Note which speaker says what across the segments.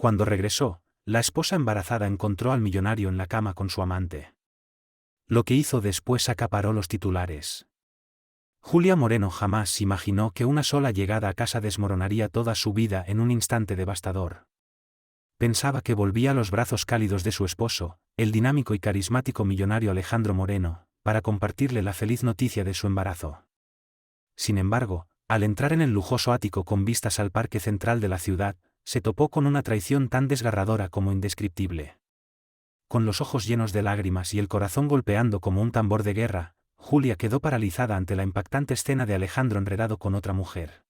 Speaker 1: Cuando regresó, la esposa embarazada encontró al millonario en la cama con su amante. Lo que hizo después acaparó los titulares. Julia Moreno jamás imaginó que una sola llegada a casa desmoronaría toda su vida en un instante devastador. Pensaba que volvía a los brazos cálidos de su esposo, el dinámico y carismático millonario Alejandro Moreno, para compartirle la feliz noticia de su embarazo. Sin embargo, al entrar en el lujoso ático con vistas al parque central de la ciudad, se topó con una traición tan desgarradora como indescriptible. Con los ojos llenos de lágrimas y el corazón golpeando como un tambor de guerra, Julia quedó paralizada ante la impactante escena de Alejandro enredado con otra mujer.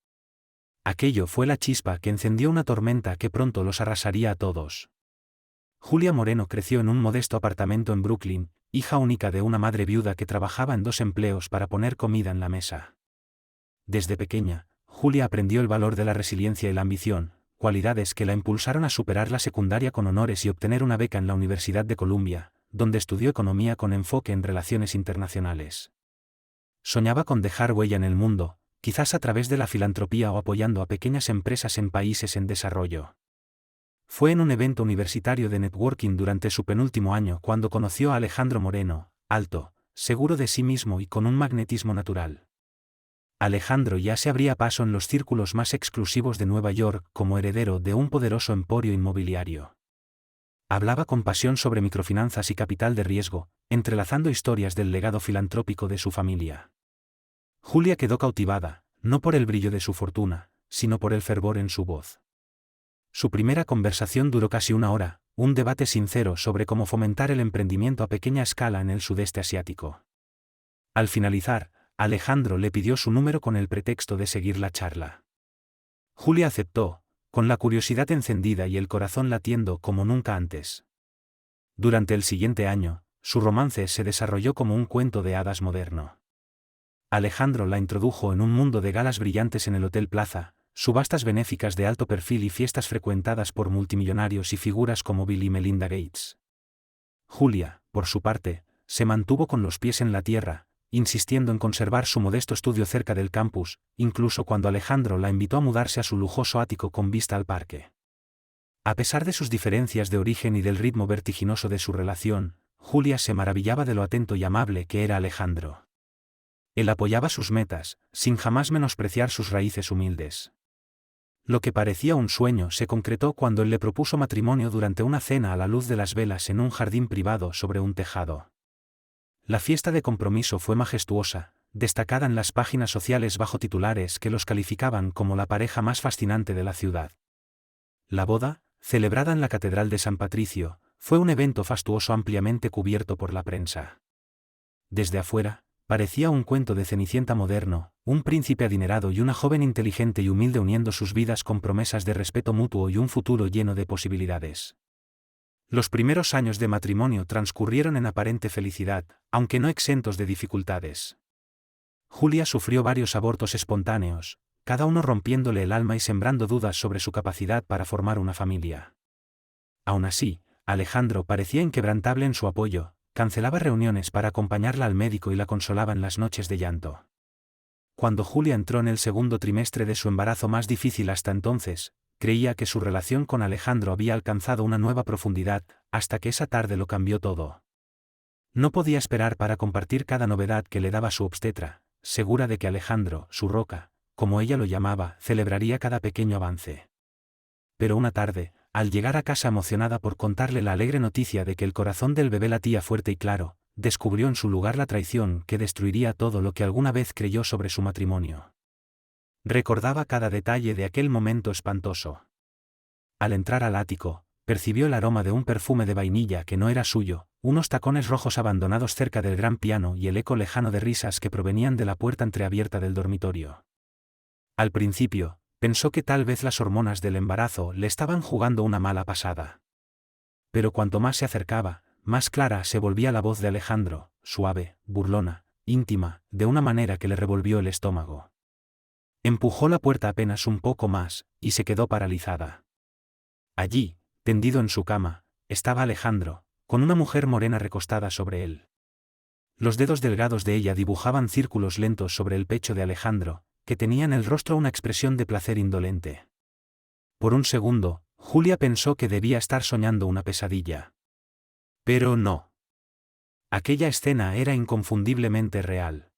Speaker 1: Aquello fue la chispa que encendió una tormenta que pronto los arrasaría a todos. Julia Moreno creció en un modesto apartamento en Brooklyn, hija única de una madre viuda que trabajaba en 2 empleos para poner comida en la mesa. Desde pequeña, Julia aprendió el valor de la resiliencia y la ambición, cualidades que la impulsaron a superar la secundaria con honores y obtener una beca en la Universidad de Columbia, donde estudió economía con enfoque en relaciones internacionales. Soñaba con dejar huella en el mundo, quizás a través de la filantropía o apoyando a pequeñas empresas en países en desarrollo. Fue en un evento universitario de networking durante su penúltimo año cuando conoció a Alejandro Moreno, alto, seguro de sí mismo y con un magnetismo natural. Alejandro ya se abría paso en los círculos más exclusivos de Nueva York como heredero de un poderoso emporio inmobiliario. Hablaba con pasión sobre microfinanzas y capital de riesgo, entrelazando historias del legado filantrópico de su familia. Julia quedó cautivada, no por el brillo de su fortuna, sino por el fervor en su voz. Su primera conversación duró casi 1 hora, un debate sincero sobre cómo fomentar el emprendimiento a pequeña escala en el sudeste asiático. Al finalizar, Alejandro le pidió su número con el pretexto de seguir la charla. Julia aceptó, con la curiosidad encendida y el corazón latiendo como nunca antes. Durante el siguiente año, su romance se desarrolló como un cuento de hadas moderno. Alejandro la introdujo en un mundo de galas brillantes en el Hotel Plaza, subastas benéficas de alto perfil y fiestas frecuentadas por multimillonarios y figuras como Bill y Melinda Gates. Julia, por su parte, se mantuvo con los pies en la tierra, insistiendo en conservar su modesto estudio cerca del campus, incluso cuando Alejandro la invitó a mudarse a su lujoso ático con vista al parque. A pesar de sus diferencias de origen y del ritmo vertiginoso de su relación, Julia se maravillaba de lo atento y amable que era Alejandro. Él apoyaba sus metas, sin jamás menospreciar sus raíces humildes. Lo que parecía un sueño se concretó cuando él le propuso matrimonio durante una cena a la luz de las velas en un jardín privado sobre un tejado. La fiesta de compromiso fue majestuosa, destacada en las páginas sociales bajo titulares que los calificaban como la pareja más fascinante de la ciudad. La boda, celebrada en la Catedral de San Patricio, fue un evento fastuoso ampliamente cubierto por la prensa. Desde afuera, parecía un cuento de Cenicienta moderno, un príncipe adinerado y una joven inteligente y humilde uniendo sus vidas con promesas de respeto mutuo y un futuro lleno de posibilidades. Los primeros años de matrimonio transcurrieron en aparente felicidad, aunque no exentos de dificultades. Julia sufrió varios abortos espontáneos, cada uno rompiéndole el alma y sembrando dudas sobre su capacidad para formar una familia. Aún así, Alejandro parecía inquebrantable en su apoyo, cancelaba reuniones para acompañarla al médico y la consolaba en las noches de llanto. Cuando Julia entró en el segundo trimestre de su embarazo más difícil hasta entonces, creía que su relación con Alejandro había alcanzado una nueva profundidad, hasta que esa tarde lo cambió todo. No podía esperar para compartir cada novedad que le daba su obstetra, segura de que Alejandro, su roca, como ella lo llamaba, celebraría cada pequeño avance. Pero una tarde, al llegar a casa emocionada por contarle la alegre noticia de que el corazón del bebé latía fuerte y claro, descubrió en su lugar la traición que destruiría todo lo que alguna vez creyó sobre su matrimonio. Recordaba cada detalle de aquel momento espantoso. Al entrar al ático, percibió el aroma de un perfume de vainilla que no era suyo, unos tacones rojos abandonados cerca del gran piano y el eco lejano de risas que provenían de la puerta entreabierta del dormitorio. Al principio, pensó que tal vez las hormonas del embarazo le estaban jugando una mala pasada. Pero cuanto más se acercaba, más clara se volvía la voz de Alejandro, suave, burlona, íntima, de una manera que le revolvió el estómago. Empujó la puerta apenas un poco más, y se quedó paralizada. Allí, tendido en su cama, estaba Alejandro, con una mujer morena recostada sobre él. Los dedos delgados de ella dibujaban círculos lentos sobre el pecho de Alejandro, que tenía en el rostro una expresión de placer indolente. Por un segundo, Julia pensó que debía estar soñando una pesadilla. Pero no. Aquella escena era inconfundiblemente real.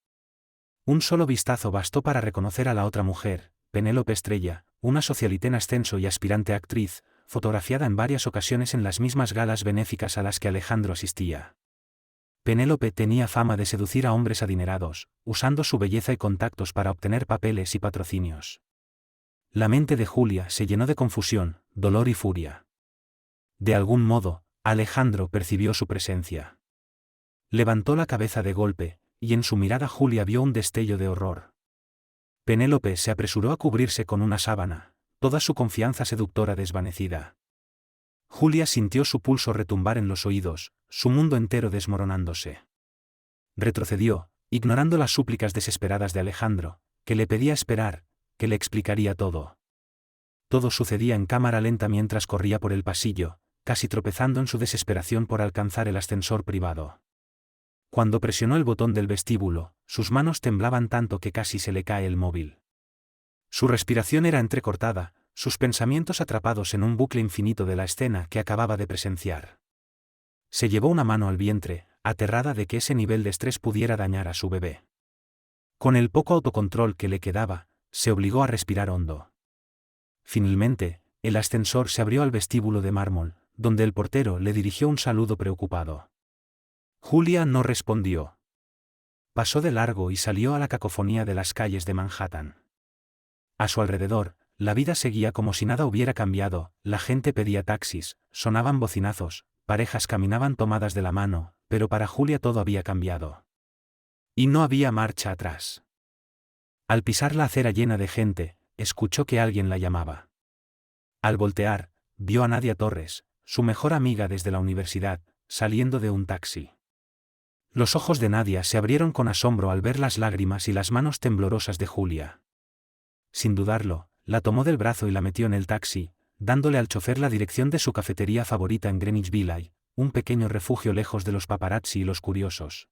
Speaker 1: Un solo vistazo bastó para reconocer a la otra mujer, Penélope Estrella, una socialité en ascenso y aspirante actriz, fotografiada en varias ocasiones en las mismas galas benéficas a las que Alejandro asistía. Penélope tenía fama de seducir a hombres adinerados, usando su belleza y contactos para obtener papeles y patrocinios. La mente de Julia se llenó de confusión, dolor y furia. De algún modo, Alejandro percibió su presencia. Levantó la cabeza de golpe, y en su mirada Julia vio un destello de horror. Penélope se apresuró a cubrirse con una sábana, toda su confianza seductora desvanecida. Julia sintió su pulso retumbar en los oídos, su mundo entero desmoronándose. Retrocedió, ignorando las súplicas desesperadas de Alejandro, que le pedía esperar, que le explicaría todo. Todo sucedía en cámara lenta mientras corría por el pasillo, casi tropezando en su desesperación por alcanzar el ascensor privado. Cuando presionó el botón del vestíbulo, sus manos temblaban tanto que casi se le cae el móvil. Su respiración era entrecortada, sus pensamientos atrapados en un bucle infinito de la escena que acababa de presenciar. Se llevó una mano al vientre, aterrada de que ese nivel de estrés pudiera dañar a su bebé. Con el poco autocontrol que le quedaba, se obligó a respirar hondo. Finalmente, el ascensor se abrió al vestíbulo de mármol, donde el portero le dirigió un saludo preocupado. Julia no respondió. Pasó de largo y salió a la cacofonía de las calles de Manhattan. A su alrededor, la vida seguía como si nada hubiera cambiado, la gente pedía taxis, sonaban bocinazos, parejas caminaban tomadas de la mano, pero para Julia todo había cambiado. Y no había marcha atrás. Al pisar la acera llena de gente, escuchó que alguien la llamaba. Al voltear, vio a Nadia Torres, su mejor amiga desde la universidad, saliendo de un taxi. Los ojos de Nadia se abrieron con asombro al ver las lágrimas y las manos temblorosas de Julia. Sin dudarlo, la tomó del brazo y la metió en el taxi, dándole al chofer la dirección de su cafetería favorita en Greenwich Village, un pequeño refugio lejos de los paparazzi y los curiosos.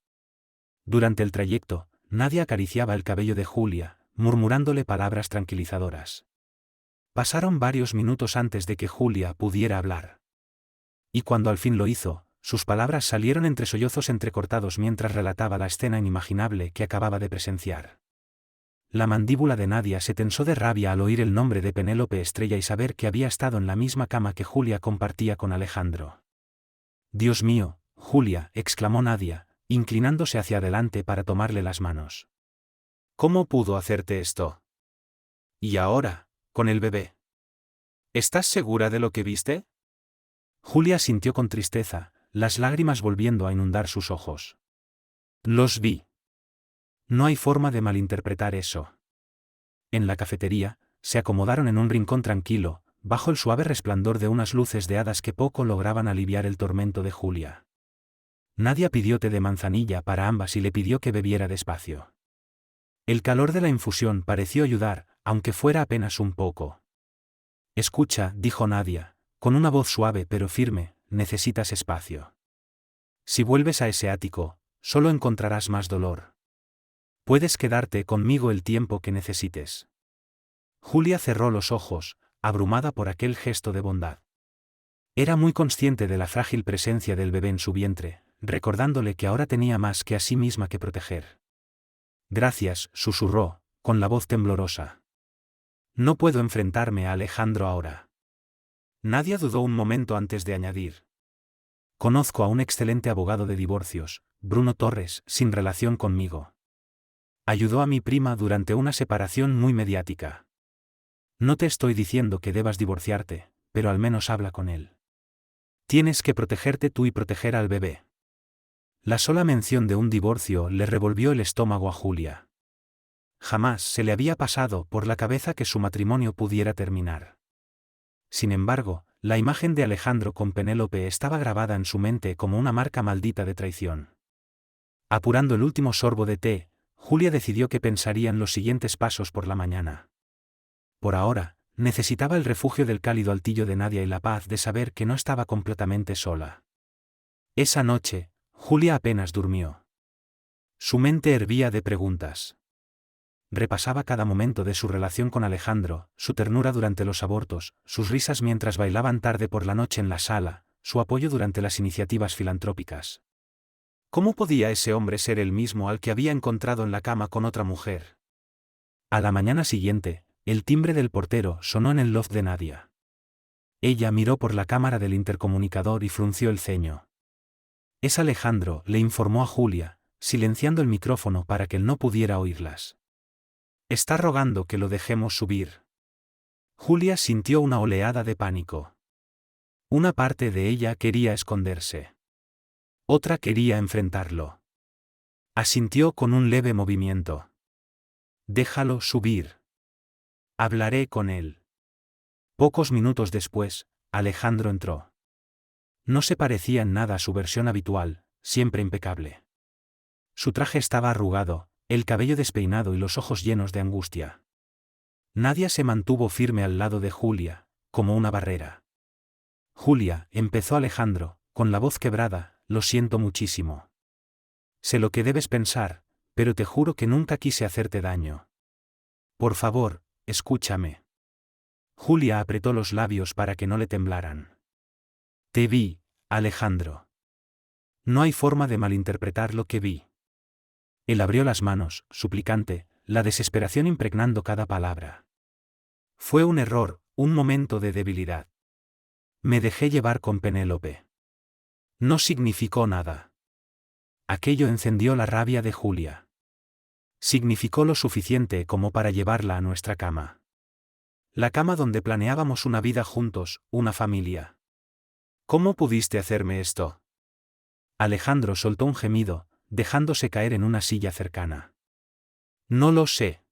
Speaker 1: Durante el trayecto, Nadia acariciaba el cabello de Julia, murmurándole palabras tranquilizadoras. Pasaron varios minutos antes de que Julia pudiera hablar. Y cuando al fin lo hizo, sus palabras salieron entre sollozos entrecortados mientras relataba la escena inimaginable que acababa de presenciar. La mandíbula de Nadia se tensó de rabia al oír el nombre de Penélope Estrella y saber que había estado en la misma cama que Julia compartía con Alejandro. «Dios mío, Julia», exclamó Nadia, inclinándose hacia adelante para tomarle las manos. «¿Cómo pudo hacerte esto? Y ahora, con el bebé. ¿Estás segura de lo que viste?» Julia sintió con tristeza, las lágrimas volviendo a inundar sus ojos. «Los vi. No hay forma de malinterpretar eso». En la cafetería, se acomodaron en un rincón tranquilo, bajo el suave resplandor de unas luces de hadas que poco lograban aliviar el tormento de Julia. Nadia pidió té de manzanilla para ambas y le pidió que bebiera despacio. El calor de la infusión pareció ayudar, aunque fuera apenas un poco. «Escucha», dijo Nadia, con una voz suave pero firme, «necesitas espacio. Si vuelves a ese ático, solo encontrarás más dolor. Puedes quedarte conmigo el tiempo que necesites». Julia cerró los ojos, abrumada por aquel gesto de bondad. Era muy consciente de la frágil presencia del bebé en su vientre, recordándole que ahora tenía más que a sí misma que proteger. «Gracias», susurró, con la voz temblorosa. «No puedo enfrentarme a Alejandro ahora». Nadia dudó un momento antes de añadir. «Conozco a un excelente abogado de divorcios, Bruno Torres, sin relación conmigo. Ayudó a mi prima durante una separación muy mediática. No te estoy diciendo que debas divorciarte, pero al menos habla con él. Tienes que protegerte tú y proteger al bebé». La sola mención de un divorcio le revolvió el estómago a Julia. Jamás se le había pasado por la cabeza que su matrimonio pudiera terminar. Sin embargo, la imagen de Alejandro con Penélope estaba grabada en su mente como una marca maldita de traición. Apurando el último sorbo de té, Julia decidió que pensaría en los siguientes pasos por la mañana. Por ahora, necesitaba el refugio del cálido altillo de Nadia y la paz de saber que no estaba completamente sola. Esa noche, Julia apenas durmió. Su mente hervía de preguntas. repasaba cada momento de su relación con Alejandro, su ternura durante los abortos, sus risas mientras bailaban tarde por la noche en la sala, su apoyo durante las iniciativas filantrópicas. ¿Cómo podía ese hombre ser el mismo al que había encontrado en la cama con otra mujer? A la mañana siguiente, el timbre del portero sonó en el loft de Nadia. Ella miró por la cámara del intercomunicador y frunció el ceño. Es Alejandro, le informó a Julia, silenciando el micrófono para que él no pudiera oírlas. Está rogando que lo dejemos subir. Julia sintió una oleada de pánico. Una parte de ella quería esconderse. Otra quería enfrentarlo. Asintió con un leve movimiento. Déjalo subir. Hablaré con él. Pocos minutos después, Alejandro entró. No se parecía en nada a su versión habitual, siempre impecable. Su traje estaba arrugado, el cabello despeinado y los ojos llenos de angustia. Nadia se mantuvo firme al lado de Julia, como una barrera. Julia, empezó Alejandro, con la voz quebrada, lo siento muchísimo. Sé lo que debes pensar, pero te juro que nunca quise hacerte daño. Por favor, escúchame. Julia apretó los labios para que no le temblaran. Te vi, Alejandro. No hay forma de malinterpretar lo que vi. Él abrió las manos, suplicante, la desesperación impregnando cada palabra. Fue un error, un momento de debilidad. Me dejé llevar con Penélope. No significó nada. Aquello encendió la rabia de Julia. Significó lo suficiente como para llevarla a nuestra cama. La cama donde planeábamos una vida juntos, una familia. ¿Cómo pudiste hacerme esto? Alejandro soltó un gemido, dejándose caer en una silla cercana. No lo sé.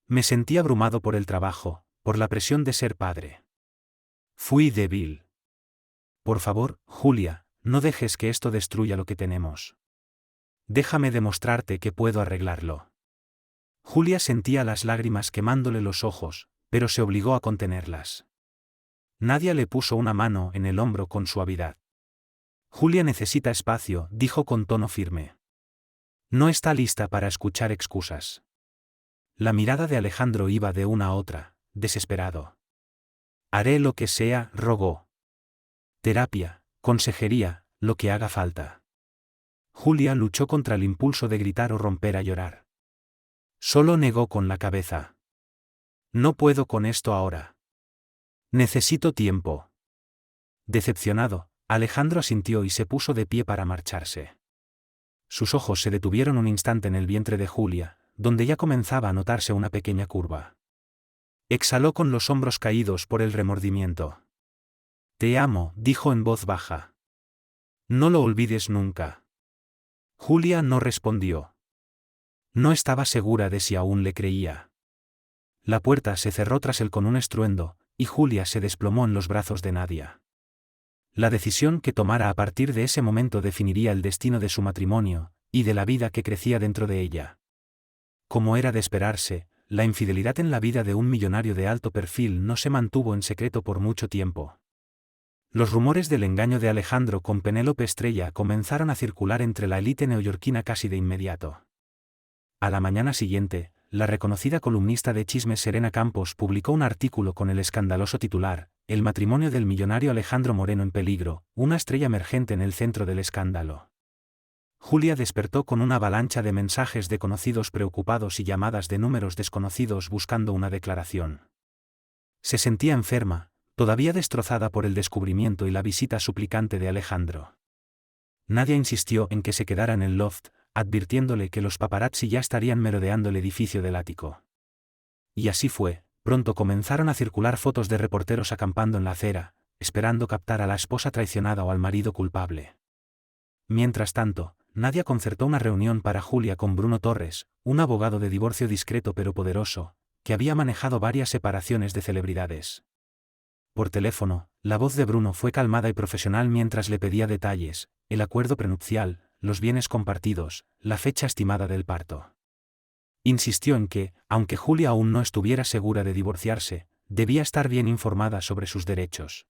Speaker 1: Me sentí abrumado por el trabajo, por la presión de ser padre. Fui débil. Por favor, Julia, no dejes que esto destruya lo que tenemos. Déjame demostrarte que puedo arreglarlo. Julia sentía las lágrimas quemándole los ojos, pero se obligó a contenerlas. Nadia le puso una mano en el hombro con suavidad. Julia necesita espacio, dijo con tono firme. No está lista para escuchar excusas. La mirada de Alejandro iba de una a otra, desesperado. Haré lo que sea, rogó. Terapia, consejería, lo que haga falta. Julia luchó contra el impulso de gritar o romper a llorar. Solo negó con la cabeza. No puedo con esto ahora. Necesito tiempo. Decepcionado, Alejandro asintió y se puso de pie para marcharse. Sus ojos se detuvieron un instante en el vientre de Julia, donde ya comenzaba a notarse una pequeña curva. Exhaló con los hombros caídos por el remordimiento. Te amo, dijo en voz baja. No lo olvides nunca. Julia no respondió. No estaba segura de si aún le creía. La puerta se cerró tras él con un estruendo, y Julia se desplomó en los brazos de Nadia. La decisión que tomara a partir de ese momento definiría el destino de su matrimonio, y de la vida que crecía dentro de ella. Como era de esperarse, la infidelidad en la vida de un millonario de alto perfil no se mantuvo en secreto por mucho tiempo. Los rumores del engaño de Alejandro con Penélope Estrella comenzaron a circular entre la élite neoyorquina casi de inmediato. A la mañana siguiente, la reconocida columnista de chismes Serena Campos publicó un artículo con el escandaloso titular, El matrimonio del millonario Alejandro Moreno en peligro, una estrella emergente en el centro del escándalo. Julia despertó con una avalancha de mensajes de conocidos preocupados y llamadas de números desconocidos buscando una declaración. Se sentía enferma, todavía destrozada por el descubrimiento y la visita suplicante de Alejandro. Nadia insistió en que se quedara en el loft, advirtiéndole que los paparazzi ya estarían merodeando el edificio del ático. Y así fue, pronto comenzaron a circular fotos de reporteros acampando en la acera, esperando captar a la esposa traicionada o al marido culpable. Mientras tanto, Nadia concertó una reunión para Julia con Bruno Torres, un abogado de divorcio discreto pero poderoso, que había manejado varias separaciones de celebridades. Por teléfono, la voz de Bruno fue calmada y profesional mientras le pedía detalles, el acuerdo prenupcial, los bienes compartidos, la fecha estimada del parto. Insistió en que, aunque Julia aún no estuviera segura de divorciarse, debía estar bien informada sobre sus derechos.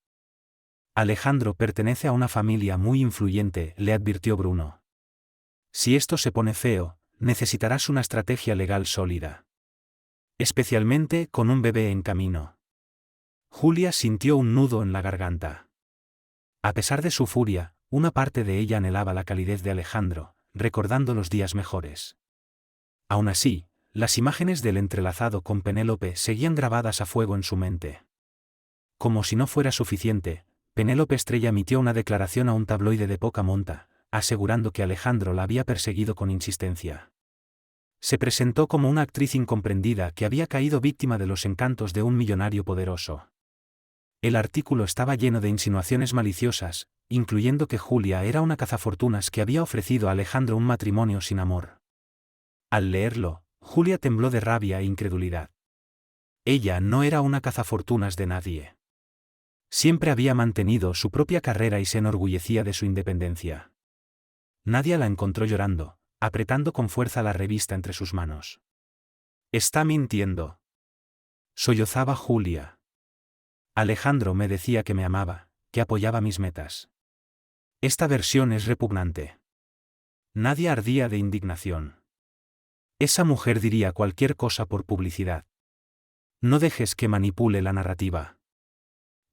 Speaker 1: Alejandro pertenece a una familia muy influyente, le advirtió Bruno. Si esto se pone feo, necesitarás una estrategia legal sólida. Especialmente con un bebé en camino. Julia sintió un nudo en la garganta. A pesar de su furia, una parte de ella anhelaba la calidez de Alejandro, recordando los días mejores. Aún así, las imágenes del entrelazado con Penélope seguían grabadas a fuego en su mente. Como si no fuera suficiente, Penélope Estrella emitió una declaración a un tabloide de poca monta, asegurando que Alejandro la había perseguido con insistencia. Se presentó como una actriz incomprendida que había caído víctima de los encantos de un millonario poderoso. El artículo estaba lleno de insinuaciones maliciosas, incluyendo que Julia era una cazafortunas que había ofrecido a Alejandro un matrimonio sin amor. Al leerlo, Julia tembló de rabia e incredulidad. Ella no era una cazafortunas de nadie. Siempre había mantenido su propia carrera y se enorgullecía de su independencia. Nadia la encontró llorando, apretando con fuerza la revista entre sus manos. «Está mintiendo», sollozaba Julia. Alejandro me decía que me amaba, que apoyaba mis metas. Esta versión es repugnante. Nadia ardía de indignación. Esa mujer diría cualquier cosa por publicidad. No dejes que manipule la narrativa.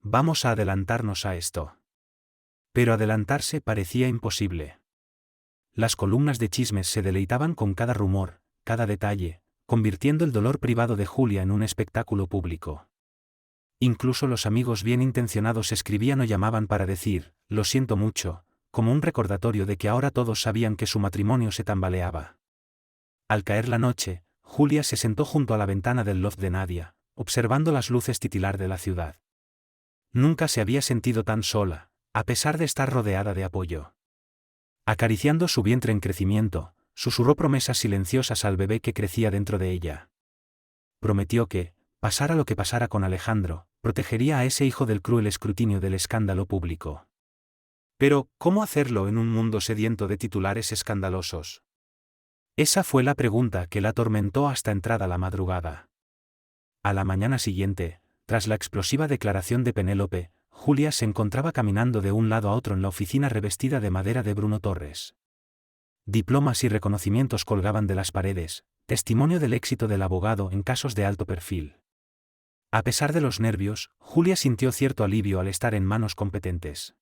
Speaker 1: Vamos a adelantarnos a esto. Pero adelantarse parecía imposible. Las columnas de chismes se deleitaban con cada rumor, cada detalle, convirtiendo el dolor privado de Julia en un espectáculo público. Incluso los amigos bien intencionados escribían o llamaban para decir, lo siento mucho, como un recordatorio de que ahora todos sabían que su matrimonio se tambaleaba. Al caer la noche, Julia se sentó junto a la ventana del loft de Nadia, observando las luces titilar de la ciudad. Nunca se había sentido tan sola, a pesar de estar rodeada de apoyo. Acariciando su vientre en crecimiento, susurró promesas silenciosas al bebé que crecía dentro de ella. Prometió que, pasara lo que pasara con Alejandro, protegería a ese hijo del cruel escrutinio del escándalo público. Pero, ¿cómo hacerlo en un mundo sediento de titulares escandalosos? Esa fue la pregunta que la atormentó hasta entrada la madrugada. A la mañana siguiente, tras la explosiva declaración de Penélope, Julia se encontraba caminando de un lado a otro en la oficina revestida de madera de Bruno Torres. Diplomas y reconocimientos colgaban de las paredes, testimonio del éxito del abogado en casos de alto perfil. A pesar de los nervios, Julia sintió cierto alivio al estar en manos competentes.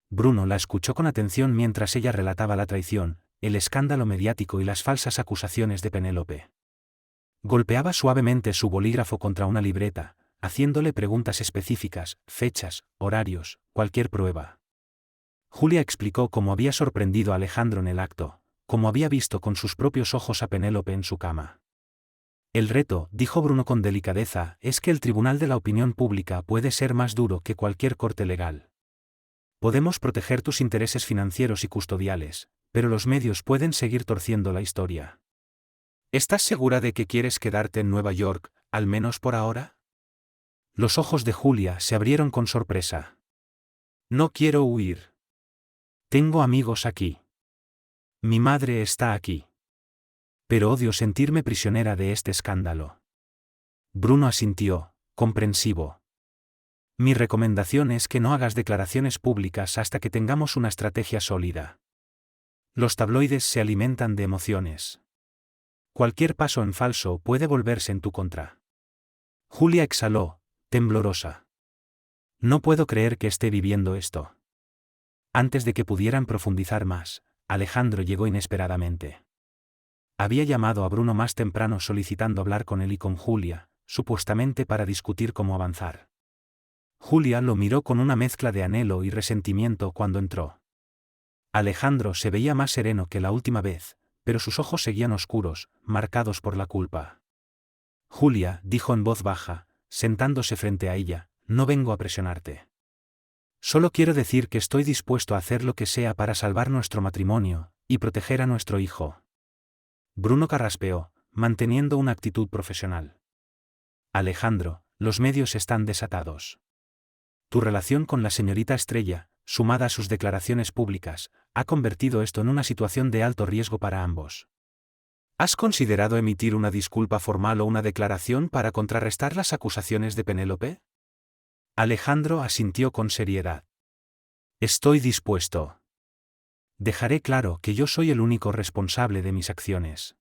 Speaker 1: Bruno la escuchó con atención mientras ella relataba la traición, el escándalo mediático y las falsas acusaciones de Penélope. Golpeaba suavemente su bolígrafo contra una libreta, haciéndole preguntas específicas, fechas, horarios, cualquier prueba. Julia explicó cómo había sorprendido a Alejandro en el acto, cómo había visto con sus propios ojos a Penélope en su cama. El reto, dijo Bruno con delicadeza, es que el tribunal de la opinión pública puede ser más duro que cualquier corte legal. Podemos proteger tus intereses financieros y custodiales, pero los medios pueden seguir torciendo la historia. ¿Estás segura de que quieres quedarte en Nueva York, al menos por ahora? Los ojos de Julia se abrieron con sorpresa. No quiero huir. Tengo amigos aquí. Mi madre está aquí. Pero odio sentirme prisionera de este escándalo. Bruno asintió, comprensivo. Mi recomendación es que no hagas declaraciones públicas hasta que tengamos una estrategia sólida. Los tabloides se alimentan de emociones. Cualquier paso en falso puede volverse en tu contra. Julia exhaló, temblorosa. No puedo creer que esté viviendo esto. Antes de que pudieran profundizar más, Alejandro llegó inesperadamente. Había llamado a Bruno más temprano solicitando hablar con él y con Julia, supuestamente para discutir cómo avanzar. Julia lo miró con una mezcla de anhelo y resentimiento cuando entró. Alejandro se veía más sereno que la última vez, pero sus ojos seguían oscuros, marcados por la culpa. Julia, dijo en voz baja, sentándose frente a ella, no vengo a presionarte. Solo quiero decir que estoy dispuesto a hacer lo que sea para salvar nuestro matrimonio, y proteger a nuestro hijo. Bruno carraspeó, manteniendo una actitud profesional. Alejandro, los medios están desatados. Tu relación con la señorita Estrella, sumada a sus declaraciones públicas, ha convertido esto en una situación de alto riesgo para ambos. ¿Has considerado emitir una disculpa formal o una declaración para contrarrestar las acusaciones de Penélope? Alejandro asintió con seriedad. Estoy dispuesto. Dejaré claro que yo soy el único responsable de mis acciones.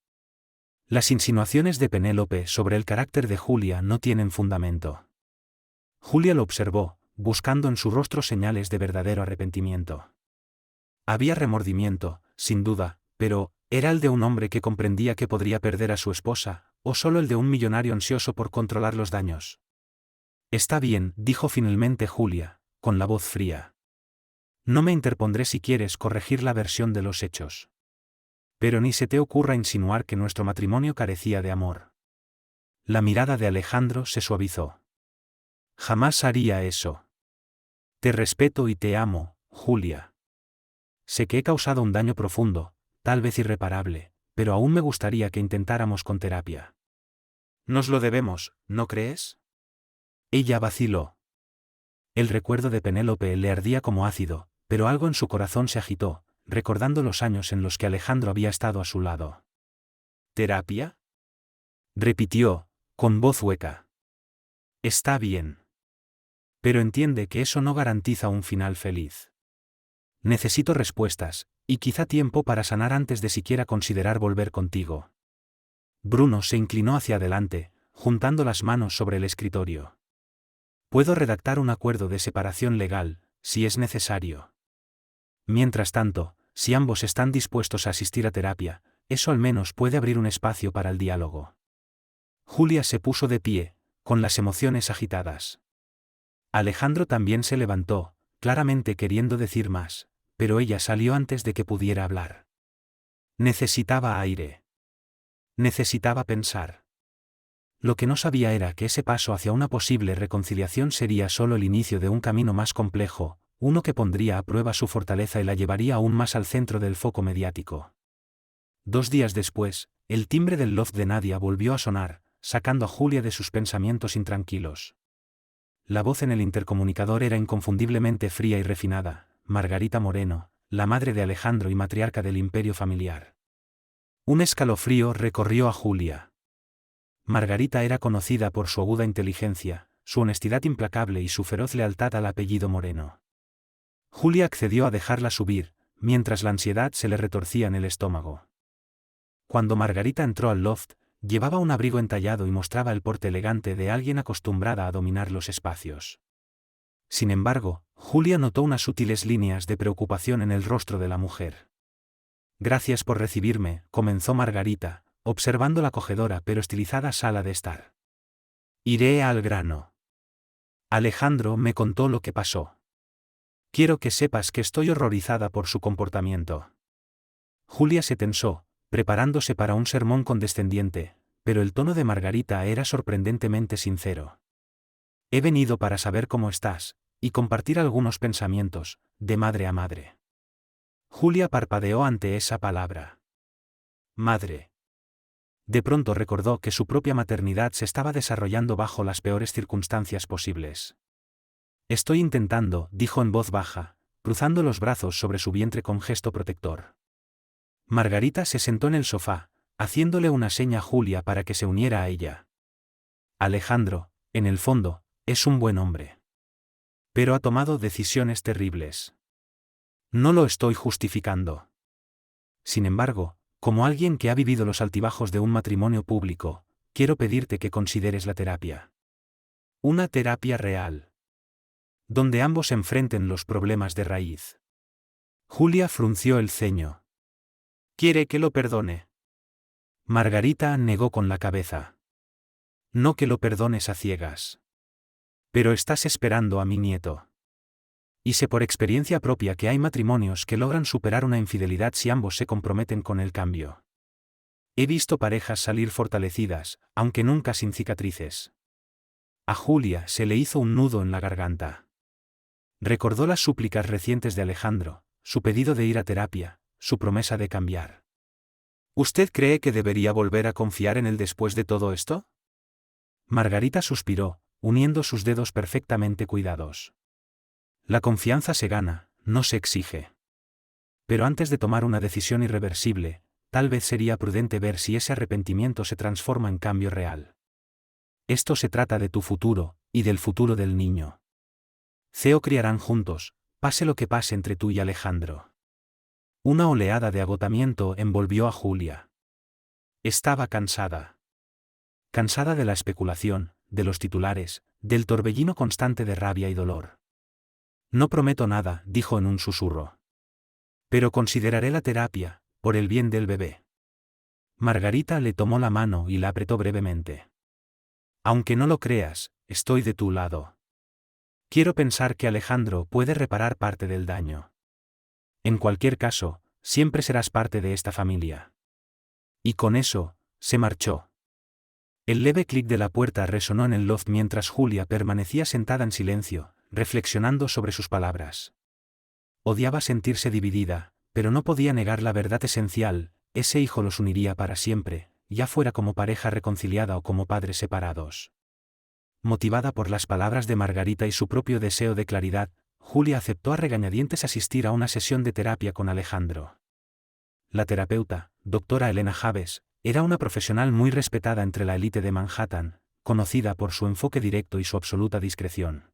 Speaker 1: Las insinuaciones de Penélope sobre el carácter de Julia no tienen fundamento. Julia lo observó, buscando en su rostro señales de verdadero arrepentimiento. Había remordimiento, sin duda, pero ¿era el de un hombre que comprendía que podría perder a su esposa, o solo el de un millonario ansioso por controlar los daños? Está bien, dijo finalmente Julia, con la voz fría. No me interpondré si quieres corregir la versión de los hechos. Pero ni se te ocurra insinuar que nuestro matrimonio carecía de amor. La mirada de Alejandro se suavizó. Jamás haría eso. Te respeto y te amo, Julia. Sé que he causado un daño profundo, tal vez irreparable, pero aún me gustaría que intentáramos con terapia. Nos lo debemos, ¿no crees? Ella vaciló. El recuerdo de Penélope le ardía como ácido, pero algo en su corazón se agitó, recordando los años en los que Alejandro había estado a su lado. ¿Terapia? Repitió, con voz hueca. Está bien. Pero entiende que eso no garantiza un final feliz. Necesito respuestas, y quizá tiempo para sanar antes de siquiera considerar volver contigo. Bruno se inclinó hacia adelante, juntando las manos sobre el escritorio. Puedo redactar un acuerdo de separación legal, si es necesario. Mientras tanto, si ambos están dispuestos a asistir a terapia, eso al menos puede abrir un espacio para el diálogo. Julia se puso de pie, con las emociones agitadas. Alejandro también se levantó, claramente queriendo decir más, pero ella salió antes de que pudiera hablar. Necesitaba aire. Necesitaba pensar. Lo que no sabía era que ese paso hacia una posible reconciliación sería solo el inicio de un camino más complejo, uno que pondría a prueba su fortaleza y la llevaría aún más al centro del foco mediático. 2 días después, el timbre del loft de Nadia volvió a sonar, sacando a Julia de sus pensamientos intranquilos. La voz en el intercomunicador era inconfundiblemente fría y refinada: Margarita Moreno, la madre de Alejandro y matriarca del imperio familiar. Un escalofrío recorrió a Julia. Margarita era conocida por su aguda inteligencia, su honestidad implacable y su feroz lealtad al apellido Moreno. Julia accedió a dejarla subir, mientras la ansiedad se le retorcía en el estómago. Cuando Margarita entró al loft, llevaba un abrigo entallado y mostraba el porte elegante de alguien acostumbrada a dominar los espacios. Sin embargo, Julia notó unas sutiles líneas de preocupación en el rostro de la mujer. Gracias por recibirme, comenzó Margarita, observando la acogedora pero estilizada sala de estar. Iré al grano. Alejandro me contó lo que pasó. Quiero que sepas que estoy horrorizada por su comportamiento. Julia se tensó, preparándose para un sermón condescendiente, pero el tono de Margarita era sorprendentemente sincero. He venido para saber cómo estás, y compartir algunos pensamientos, de madre a madre. Julia parpadeó ante esa palabra. Madre. De pronto recordó que su propia maternidad se estaba desarrollando bajo las peores circunstancias posibles. Estoy intentando, dijo en voz baja, cruzando los brazos sobre su vientre con gesto protector. Margarita se sentó en el sofá, haciéndole una seña a Julia para que se uniera a ella. Alejandro, en el fondo, es un buen hombre. Pero ha tomado decisiones terribles. No lo estoy justificando. Sin embargo, como alguien que ha vivido los altibajos de un matrimonio público, quiero pedirte que consideres la terapia. Una terapia real. Donde ambos enfrenten los problemas de raíz. Julia frunció el ceño. ¿Quiere que lo perdone? Margarita negó con la cabeza. No que lo perdones a ciegas. Pero estás esperando a mi nieto. Y sé por experiencia propia que hay matrimonios que logran superar una infidelidad si ambos se comprometen con el cambio. He visto parejas salir fortalecidas, aunque nunca sin cicatrices. A Julia se le hizo un nudo en la garganta. Recordó las súplicas recientes de Alejandro, su pedido de ir a terapia, su promesa de cambiar. ¿Usted cree que debería volver a confiar en él después de todo esto? Margarita suspiró, uniendo sus dedos perfectamente cuidados. La confianza se gana, no se exige. Pero antes de tomar una decisión irreversible, tal vez sería prudente ver si ese arrepentimiento se transforma en cambio real. Esto se trata de tu futuro, y del futuro del niño. Ceo criarán juntos, pase lo que pase entre tú y Alejandro. Una oleada de agotamiento envolvió a Julia. Estaba cansada. Cansada de la especulación, de los titulares, del torbellino constante de rabia y dolor. No prometo nada, dijo en un susurro. Pero consideraré la terapia, por el bien del bebé. Margarita le tomó la mano y la apretó brevemente. Aunque no lo creas, estoy de tu lado. Quiero pensar que Alejandro puede reparar parte del daño. En cualquier caso, siempre serás parte de esta familia. Y con eso, se marchó. El leve clic de la puerta resonó en el loft mientras Julia permanecía sentada en silencio, reflexionando sobre sus palabras. Odiaba sentirse dividida, pero no podía negar la verdad esencial: ese hijo los uniría para siempre, ya fuera como pareja reconciliada o como padres separados. Motivada por las palabras de Margarita y su propio deseo de claridad, Julia aceptó a regañadientes asistir a una sesión de terapia con Alejandro. La terapeuta, doctora Elena Javes, era una profesional muy respetada entre la élite de Manhattan, conocida por su enfoque directo y su absoluta discreción.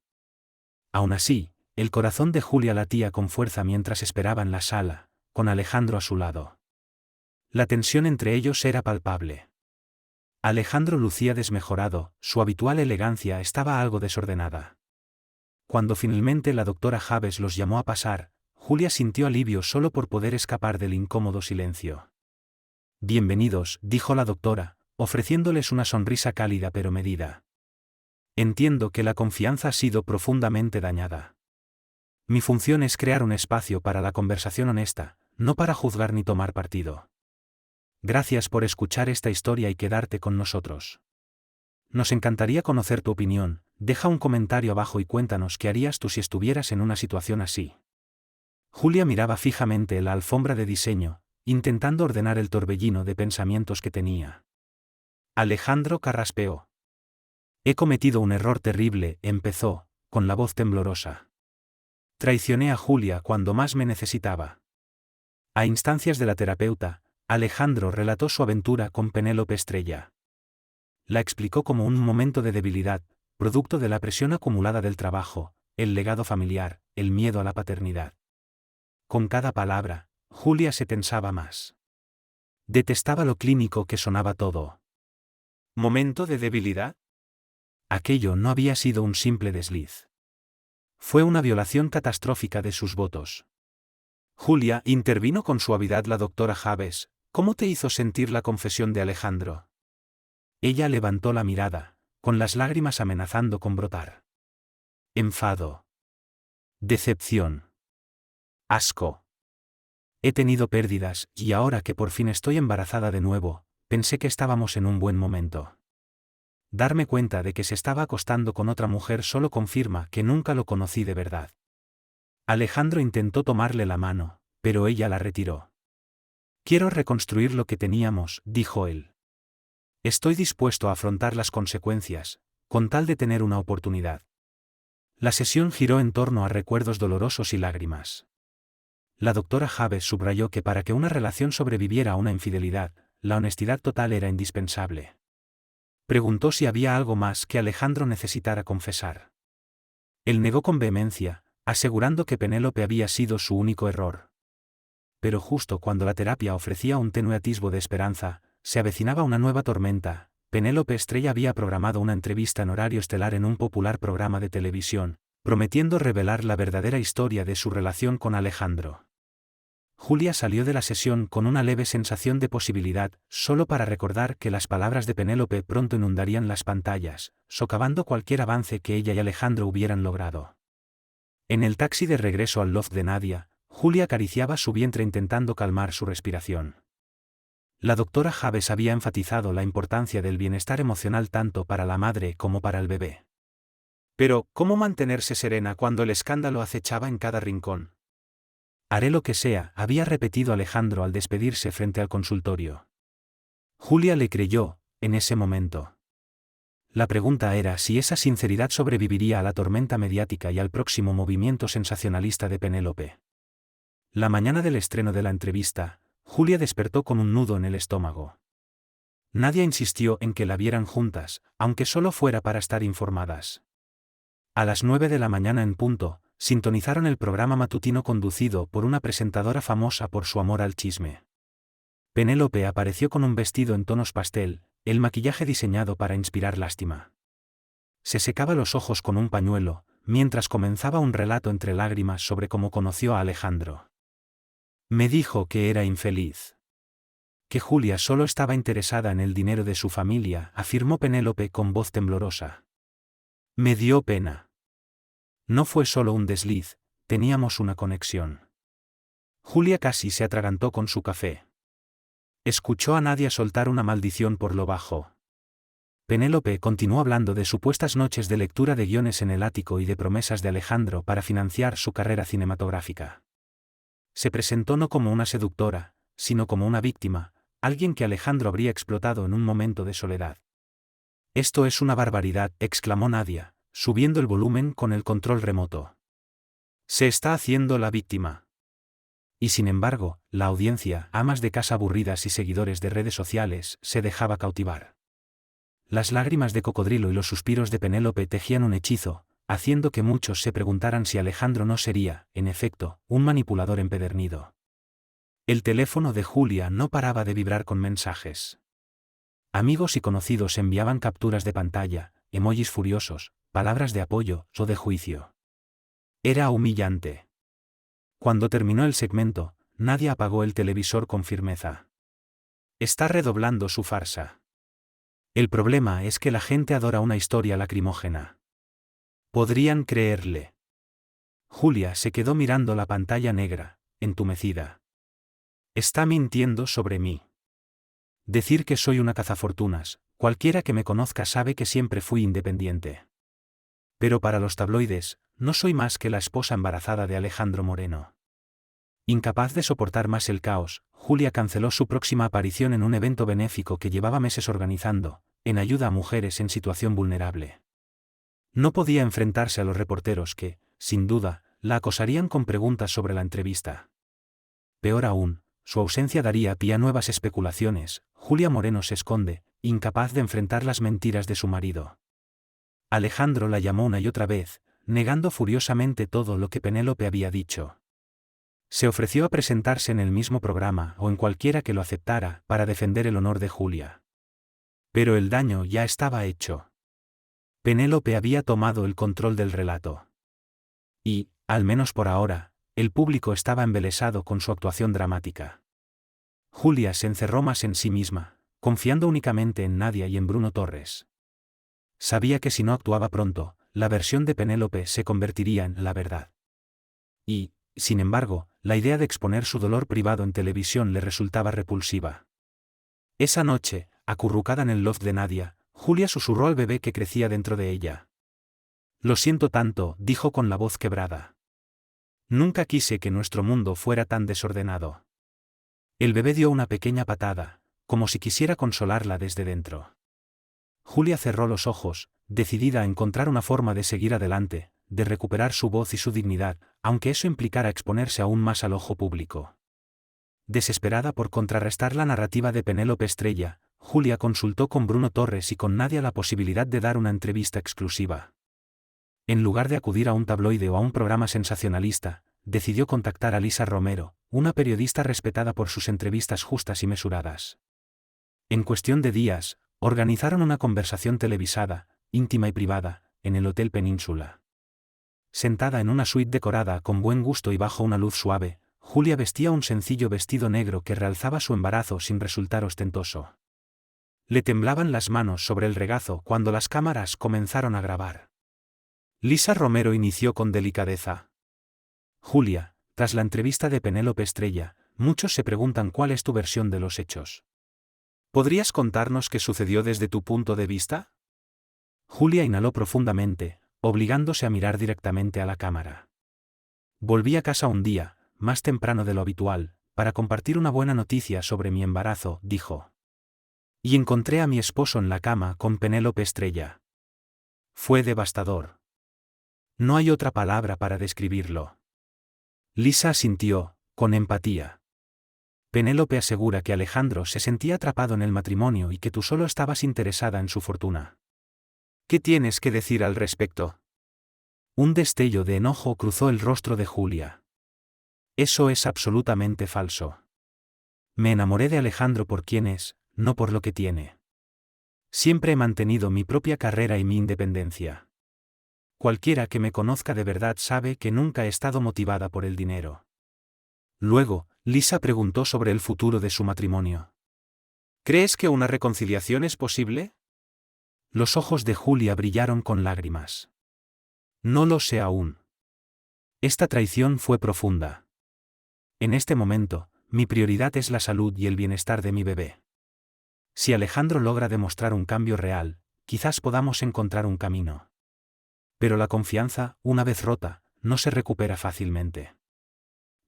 Speaker 1: Aún así, el corazón de Julia latía con fuerza mientras esperaba en la sala, con Alejandro a su lado. La tensión entre ellos era palpable. Alejandro lucía desmejorado, su habitual elegancia estaba algo desordenada. Cuando finalmente la doctora Javes los llamó a pasar, Julia sintió alivio solo por poder escapar del incómodo silencio. Bienvenidos, dijo la doctora, ofreciéndoles una sonrisa cálida pero medida. Entiendo que la confianza ha sido profundamente dañada. Mi función es crear un espacio para la conversación honesta, no para juzgar ni tomar partido. Gracias por escuchar esta historia y quedarte con nosotros. Nos encantaría conocer tu opinión. Deja un comentario abajo y cuéntanos qué harías tú si estuvieras en una situación así. Julia miraba fijamente la alfombra de diseño, intentando ordenar el torbellino de pensamientos que tenía. Alejandro carraspeó. He cometido un error terrible, empezó, con la voz temblorosa. Traicioné a Julia cuando más me necesitaba. A instancias de la terapeuta, Alejandro relató su aventura con Penélope Estrella. La explicó como un momento de debilidad, producto de la presión acumulada del trabajo, el legado familiar, el miedo a la paternidad. Con cada palabra, Julia se tensaba más. Detestaba lo clínico que sonaba todo. ¿Momento de debilidad? Aquello no había sido un simple desliz. Fue una violación catastrófica de sus votos. Julia, intervino con suavidad la doctora Javes, ¿cómo te hizo sentir la confesión de Alejandro? Ella levantó la mirada, con las lágrimas amenazando con brotar. Enfado. Decepción. Asco. He tenido pérdidas, y ahora que por fin estoy embarazada de nuevo, pensé que estábamos en un buen momento. Darme cuenta de que se estaba acostando con otra mujer solo confirma que nunca lo conocí de verdad. Alejandro intentó tomarle la mano, pero ella la retiró. Quiero reconstruir lo que teníamos, dijo él. Estoy dispuesto a afrontar las consecuencias, con tal de tener una oportunidad. La sesión giró en torno a recuerdos dolorosos y lágrimas. La doctora Javes subrayó que para que una relación sobreviviera a una infidelidad, la honestidad total era indispensable. Preguntó si había algo más que Alejandro necesitara confesar. Él negó con vehemencia, asegurando que Penélope había sido su único error. Pero justo cuando la terapia ofrecía un tenue atisbo de esperanza, se avecinaba una nueva tormenta. Penélope Estrella había programado una entrevista en horario estelar en un popular programa de televisión, prometiendo revelar la verdadera historia de su relación con Alejandro. Julia salió de la sesión con una leve sensación de posibilidad, solo para recordar que las palabras de Penélope pronto inundarían las pantallas, socavando cualquier avance que ella y Alejandro hubieran logrado. En el taxi de regreso al loft de Nadia, Julia acariciaba su vientre intentando calmar su respiración. La doctora Javes había enfatizado la importancia del bienestar emocional tanto para la madre como para el bebé. Pero, ¿cómo mantenerse serena cuando el escándalo acechaba en cada rincón? Haré lo que sea, había repetido Alejandro al despedirse frente al consultorio. Julia le creyó, en ese momento. La pregunta era si esa sinceridad sobreviviría a la tormenta mediática y al próximo movimiento sensacionalista de Penélope. La mañana del estreno de la entrevista, Julia despertó con un nudo en el estómago. Nadie insistió en que la vieran juntas, aunque solo fuera para estar informadas. A las 9 de la mañana en punto, sintonizaron el programa matutino conducido por una presentadora famosa por su amor al chisme. Penélope apareció con un vestido en tonos pastel, el maquillaje diseñado para inspirar lástima. Se secaba los ojos con un pañuelo, mientras comenzaba un relato entre lágrimas sobre cómo conoció a Alejandro. Me dijo que era infeliz. Que Julia solo estaba interesada en el dinero de su familia, afirmó Penélope con voz temblorosa. Me dio pena. No fue solo un desliz, teníamos una conexión. Julia casi se atragantó con su café. Escuchó a Nadia soltar una maldición por lo bajo. Penélope continuó hablando de supuestas noches de lectura de guiones en el ático y de promesas de Alejandro para financiar su carrera cinematográfica. Se presentó no como una seductora, sino como una víctima, alguien que Alejandro habría explotado en un momento de soledad. Esto es una barbaridad, exclamó Nadia, subiendo el volumen con el control remoto. Se está haciendo la víctima. Y sin embargo, la audiencia, amas de casa aburridas y seguidores de redes sociales, se dejaba cautivar. Las lágrimas de cocodrilo y los suspiros de Penélope tejían un hechizo, haciendo que muchos se preguntaran si Alejandro no sería, en efecto, un manipulador empedernido. El teléfono de Julia no paraba de vibrar con mensajes. Amigos y conocidos enviaban capturas de pantalla, emojis furiosos, palabras de apoyo o de juicio. Era humillante. Cuando terminó el segmento, Nadia apagó el televisor con firmeza. Está redoblando su farsa. El problema es que la gente adora una historia lacrimógena. Podrían creerle. Julia se quedó mirando la pantalla negra, entumecida. Está mintiendo sobre mí. Decir que soy una cazafortunas, cualquiera que me conozca sabe que siempre fui independiente. Pero para los tabloides, no soy más que la esposa embarazada de Alejandro Moreno. Incapaz de soportar más el caos, Julia canceló su próxima aparición en un evento benéfico que llevaba meses organizando, en ayuda a mujeres en situación vulnerable. No podía enfrentarse a los reporteros que, sin duda, la acosarían con preguntas sobre la entrevista. Peor aún, su ausencia daría pie a nuevas especulaciones. Julia Moreno se esconde, incapaz de enfrentar las mentiras de su marido. Alejandro la llamó una y otra vez, negando furiosamente todo lo que Penélope había dicho. Se ofreció a presentarse en el mismo programa o en cualquiera que lo aceptara para defender el honor de Julia. Pero el daño ya estaba hecho. Penélope había tomado el control del relato. Y, al menos por ahora, el público estaba embelesado con su actuación dramática. Julia se encerró más en sí misma, confiando únicamente en Nadia y en Bruno Torres. Sabía que si no actuaba pronto, la versión de Penélope se convertiría en la verdad. Y, sin embargo, la idea de exponer su dolor privado en televisión le resultaba repulsiva. Esa noche, acurrucada en el loft de Nadia, Julia susurró al bebé que crecía dentro de ella. Lo siento tanto, dijo con la voz quebrada. Nunca quise que nuestro mundo fuera tan desordenado. El bebé dio una pequeña patada, como si quisiera consolarla desde dentro. Julia cerró los ojos, decidida a encontrar una forma de seguir adelante, de recuperar su voz y su dignidad, aunque eso implicara exponerse aún más al ojo público. Desesperada por contrarrestar la narrativa de Penélope Estrella, Julia consultó con Bruno Torres y con Nadia la posibilidad de dar una entrevista exclusiva. En lugar de acudir a un tabloide o a un programa sensacionalista, decidió contactar a Lisa Romero, una periodista respetada por sus entrevistas justas y mesuradas. En cuestión de días, organizaron una conversación televisada, íntima y privada, en el Hotel Península. Sentada en una suite decorada con buen gusto y bajo una luz suave, Julia vestía un sencillo vestido negro que realzaba su embarazo sin resultar ostentoso. Le temblaban las manos sobre el regazo cuando las cámaras comenzaron a grabar. Lisa Romero inició con delicadeza. Julia, tras la entrevista de Penélope Estrella, muchos se preguntan cuál es tu versión de los hechos. ¿Podrías contarnos qué sucedió desde tu punto de vista? Julia inhaló profundamente, obligándose a mirar directamente a la cámara. Volví a casa un día, más temprano de lo habitual, para compartir una buena noticia sobre mi embarazo, dijo. Y encontré a mi esposo en la cama con Penélope Estrella. Fue devastador. No hay otra palabra para describirlo. Lisa asintió, con empatía. Penélope asegura que Alejandro se sentía atrapado en el matrimonio y que tú solo estabas interesada en su fortuna. ¿Qué tienes que decir al respecto? Un destello de enojo cruzó el rostro de Julia. Eso es absolutamente falso. Me enamoré de Alejandro por quien es, no por lo que tiene. Siempre he mantenido mi propia carrera y mi independencia. Cualquiera que me conozca de verdad sabe que nunca he estado motivada por el dinero. Luego, Lisa preguntó sobre el futuro de su matrimonio. ¿Crees que una reconciliación es posible? Los ojos de Julia brillaron con lágrimas. No lo sé aún. Esta traición fue profunda. En este momento, mi prioridad es la salud y el bienestar de mi bebé. Si Alejandro logra demostrar un cambio real, quizás podamos encontrar un camino. Pero la confianza, una vez rota, no se recupera fácilmente.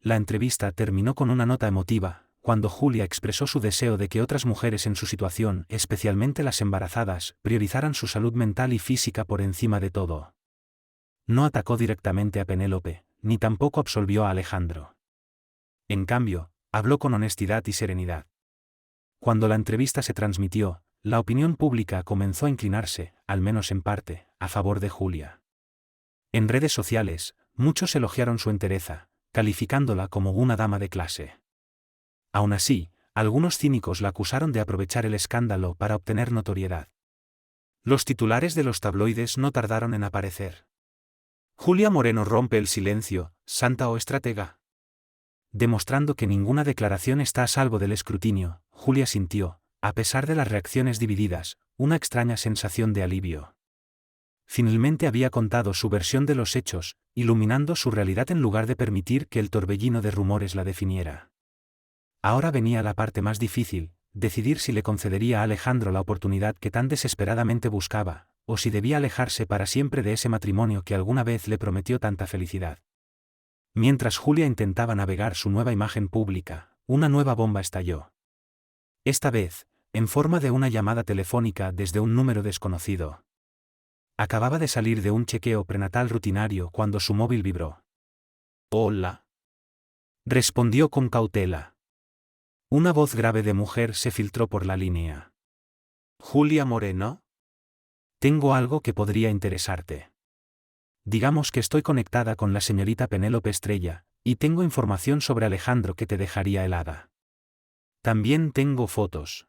Speaker 1: La entrevista terminó con una nota emotiva, cuando Julia expresó su deseo de que otras mujeres en su situación, especialmente las embarazadas, priorizaran su salud mental y física por encima de todo. No atacó directamente a Penélope, ni tampoco absolvió a Alejandro. En cambio, habló con honestidad y serenidad. Cuando la entrevista se transmitió, la opinión pública comenzó a inclinarse, al menos en parte, a favor de Julia. En redes sociales, muchos elogiaron su entereza, calificándola como una dama de clase. Aún así, algunos cínicos la acusaron de aprovechar el escándalo para obtener notoriedad. Los titulares de los tabloides no tardaron en aparecer. Julia Moreno rompe el silencio, santa o estratega. Demostrando que ninguna declaración está a salvo del escrutinio, Julia sintió, a pesar de las reacciones divididas, una extraña sensación de alivio. Finalmente había contado su versión de los hechos, iluminando su realidad en lugar de permitir que el torbellino de rumores la definiera. Ahora venía la parte más difícil, decidir si le concedería a Alejandro la oportunidad que tan desesperadamente buscaba, o si debía alejarse para siempre de ese matrimonio que alguna vez le prometió tanta felicidad. Mientras Julia intentaba navegar su nueva imagen pública, una nueva bomba estalló. Esta vez, en forma de una llamada telefónica desde un número desconocido. Acababa de salir de un chequeo prenatal rutinario cuando su móvil vibró. «Hola», respondió con cautela. Una voz grave de mujer se filtró por la línea. «¿Julia Moreno? Tengo algo que podría interesarte. Digamos que estoy conectada con la señorita Penélope Estrella, y tengo información sobre Alejandro que te dejaría helada. También tengo fotos».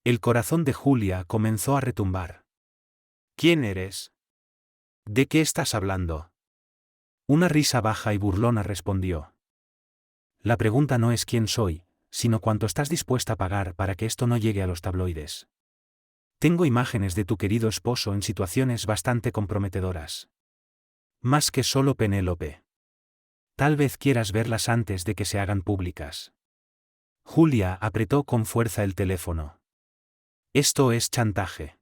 Speaker 1: El corazón de Julia comenzó a retumbar. «¿Quién eres? ¿De qué estás hablando?». Una risa baja y burlona respondió. «La pregunta no es quién soy, sino cuánto estás dispuesta a pagar para que esto no llegue a los tabloides. Tengo imágenes de tu querido esposo en situaciones bastante comprometedoras. Más que solo Penélope. Tal vez quieras verlas antes de que se hagan públicas». Julia apretó con fuerza el teléfono. «Esto es chantaje.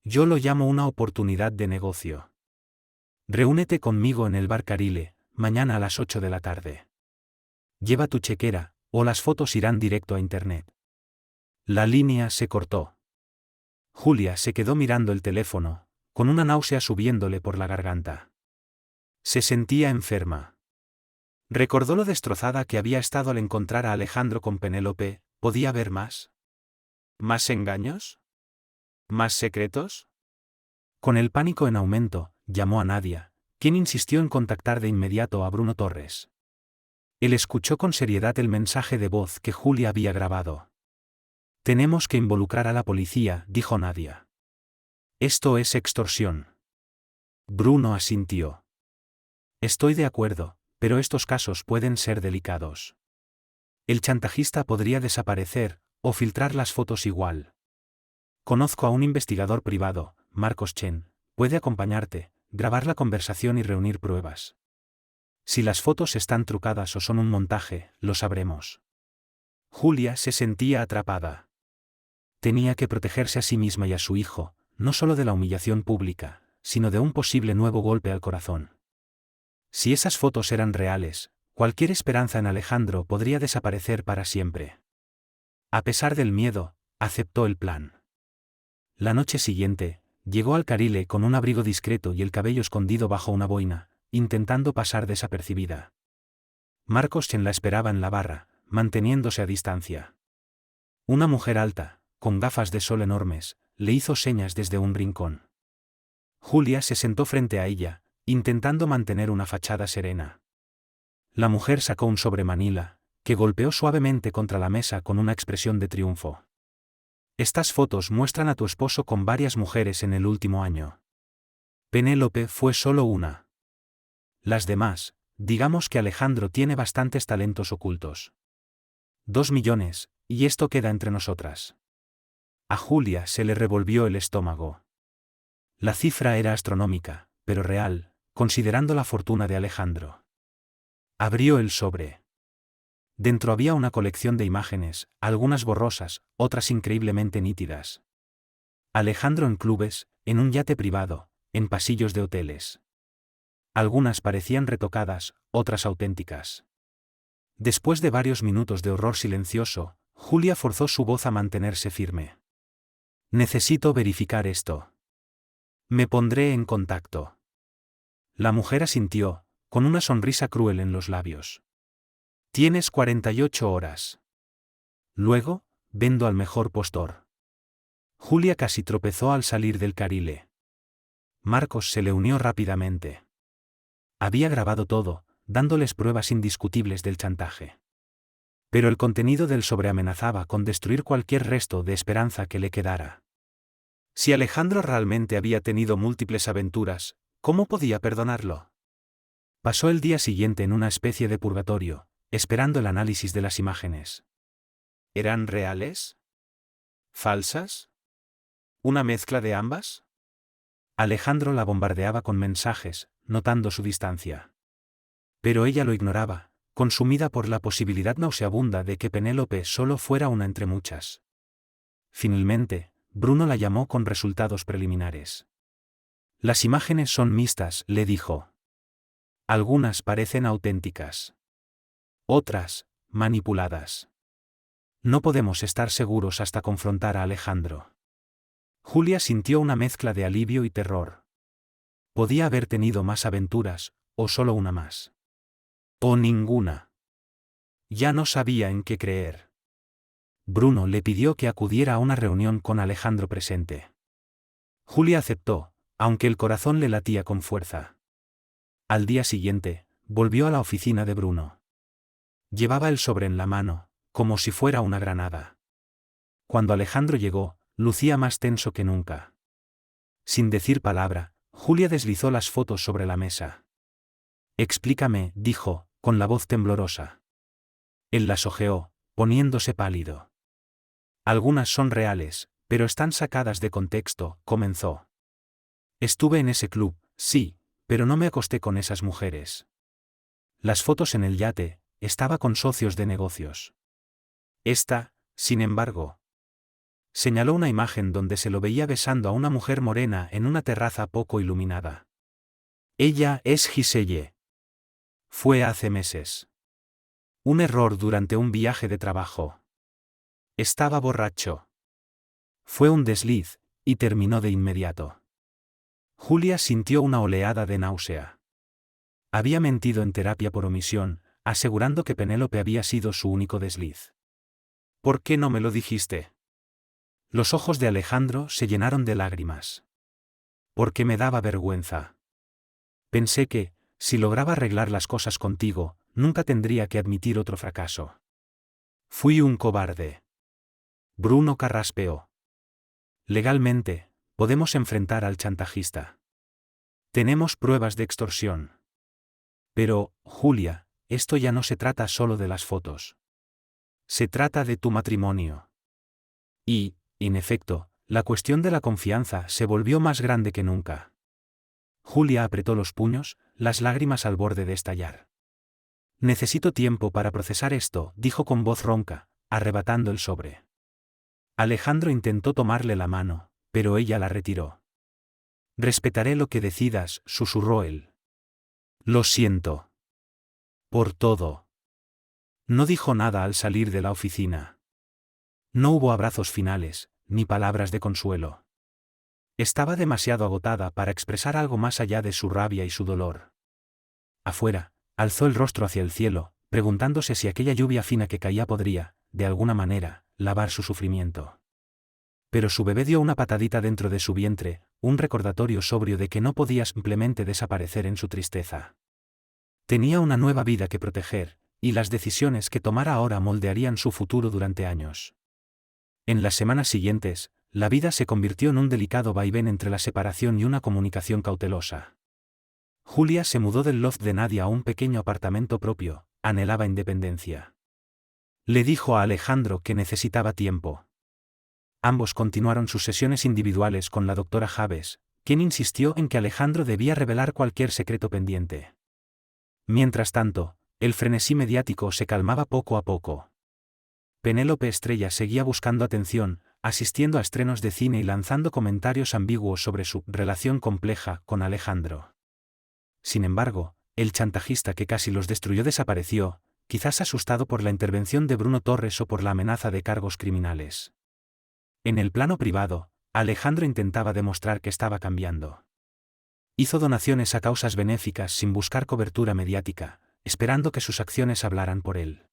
Speaker 1: Yo lo llamo una oportunidad de negocio. Reúnete conmigo en el bar Carile, mañana a las 8 de la tarde. Lleva tu chequera, o las fotos irán directo a internet». La línea se cortó. Julia se quedó mirando el teléfono, con una náusea subiéndole por la garganta. Se sentía enferma. Recordó lo destrozada que había estado al encontrar a Alejandro con Penélope. ¿Podía haber más? ¿Más engaños? ¿Más secretos? Con el pánico en aumento, llamó a Nadia, quien insistió en contactar de inmediato a Bruno Torres. Él escuchó con seriedad el mensaje de voz que Julia había grabado. «Tenemos que involucrar a la policía», dijo Nadia. «Esto es extorsión». Bruno asintió. «Estoy de acuerdo, pero estos casos pueden ser delicados. El chantajista podría desaparecer, o filtrar las fotos igual. Conozco a un investigador privado, Marcos Chen, puede acompañarte, grabar la conversación y reunir pruebas. Si las fotos están trucadas o son un montaje, lo sabremos». Julia se sentía atrapada. Tenía que protegerse a sí misma y a su hijo, no solo de la humillación pública, sino de un posible nuevo golpe al corazón. Si esas fotos eran reales, cualquier esperanza en Alejandro podría desaparecer para siempre. A pesar del miedo, aceptó el plan. La noche siguiente, llegó al Carile con un abrigo discreto y el cabello escondido bajo una boina, intentando pasar desapercibida. Marcos Chen la esperaba en la barra, manteniéndose a distancia. Una mujer alta, con gafas de sol enormes, le hizo señas desde un rincón. Julia se sentó frente a ella, intentando mantener una fachada serena. La mujer sacó un sobre manila, que golpeó suavemente contra la mesa con una expresión de triunfo. Estas fotos muestran a tu esposo con varias mujeres en el último año. Penélope fue solo una. Las demás, digamos que Alejandro tiene bastantes talentos ocultos. 2 millones, y esto queda entre nosotras. A Julia se le revolvió el estómago. La cifra era astronómica, pero real, considerando la fortuna de Alejandro. Abrió el sobre. Dentro había una colección de imágenes, algunas borrosas, otras increíblemente nítidas. Alejandro en clubes, en un yate privado, en pasillos de hoteles. Algunas parecían retocadas, otras auténticas. Después de varios minutos de horror silencioso, Julia forzó su voz a mantenerse firme. Necesito verificar esto. Me pondré en contacto. La mujer asintió, con una sonrisa cruel en los labios. Tienes 48 horas. Luego, vendo al mejor postor. Julia casi tropezó al salir del Carile. Marcos se le unió rápidamente. Había grabado todo, dándoles pruebas indiscutibles del chantaje. Pero el contenido del sobre amenazaba con destruir cualquier resto de esperanza que le quedara. Si Alejandro realmente había tenido múltiples aventuras, ¿cómo podía perdonarlo? Pasó el día siguiente en una especie de purgatorio, esperando el análisis de las imágenes. ¿Eran reales? ¿Falsas? ¿Una mezcla de ambas? Alejandro la bombardeaba con mensajes, notando su distancia. Pero ella lo ignoraba, consumida por la posibilidad nauseabunda de que Penélope solo fuera una entre muchas. Finalmente, Bruno la llamó con resultados preliminares. Las imágenes son mixtas, le dijo. Algunas parecen auténticas. Otras, manipuladas. No podemos estar seguros hasta confrontar a Alejandro. Julia sintió una mezcla de alivio y terror. Podía haber tenido más aventuras, o solo una más. O ninguna. Ya no sabía en qué creer. Bruno le pidió que acudiera a una reunión con Alejandro presente. Julia aceptó, aunque el corazón le latía con fuerza. Al día siguiente, volvió a la oficina de Bruno. Llevaba el sobre en la mano, como si fuera una granada. Cuando Alejandro llegó, lucía más tenso que nunca. Sin decir palabra, Julia deslizó las fotos sobre la mesa. Explícame, dijo, con la voz temblorosa. Él las hojeó, poniéndose pálido. Algunas son reales, pero están sacadas de contexto, comenzó. Estuve en ese club, sí, pero no me acosté con esas mujeres. Las fotos en el yate, estaba con socios de negocios. Esta, sin embargo. Señaló una imagen donde se lo veía besando a una mujer morena en una terraza poco iluminada. Ella es Giselle. Fue hace meses. Un error durante un viaje de trabajo. Estaba borracho. Fue un desliz, y terminó de inmediato. Julia sintió una oleada de náusea. Había mentido en terapia por omisión, asegurando que Penélope había sido su único desliz. ¿Por qué no me lo dijiste? Los ojos de Alejandro se llenaron de lágrimas. Porque me daba vergüenza. Pensé que, si lograba arreglar las cosas contigo, nunca tendría que admitir otro fracaso. Fui un cobarde. Bruno carraspeó. Legalmente, podemos enfrentar al chantajista. Tenemos pruebas de extorsión. Pero, Julia, esto ya no se trata solo de las fotos. Se trata de tu matrimonio. Y, en efecto, la cuestión de la confianza se volvió más grande que nunca. Julia apretó los puños, las lágrimas al borde de estallar. Necesito tiempo para procesar esto, dijo con voz ronca, arrebatando el sobre. Alejandro intentó tomarle la mano, pero ella la retiró. Respetaré lo que decidas, susurró él. Lo siento. Por todo. No dijo nada al salir de la oficina. No hubo abrazos finales, ni palabras de consuelo. Estaba demasiado agotada para expresar algo más allá de su rabia y su dolor. Afuera, alzó el rostro hacia el cielo, preguntándose si aquella lluvia fina que caía podría, de alguna manera, lavar su sufrimiento. Pero su bebé dio una patadita dentro de su vientre, un recordatorio sobrio de que no podía simplemente desaparecer en su tristeza. Tenía una nueva vida que proteger, Y las decisiones que tomara ahora moldearían su futuro durante años. En las semanas siguientes, la vida se convirtió en un delicado vaivén entre la separación y una comunicación cautelosa. Julia se mudó del loft de Nadia a un pequeño apartamento propio, anhelaba independencia. Le dijo a Alejandro que necesitaba tiempo. Ambos continuaron sus sesiones individuales con la doctora Javes, quien insistió en que Alejandro debía revelar cualquier secreto pendiente. Mientras tanto, el frenesí mediático se calmaba poco a poco. Penélope Estrella seguía buscando atención, asistiendo a estrenos de cine y lanzando comentarios ambiguos sobre su relación compleja con Alejandro. Sin embargo, el chantajista que casi los destruyó desapareció, quizás asustado por la intervención de Bruno Torres o por la amenaza de cargos criminales. En el plano privado, Alejandro intentaba demostrar que estaba cambiando. Hizo donaciones a causas benéficas sin buscar cobertura mediática, esperando que sus acciones hablaran por él.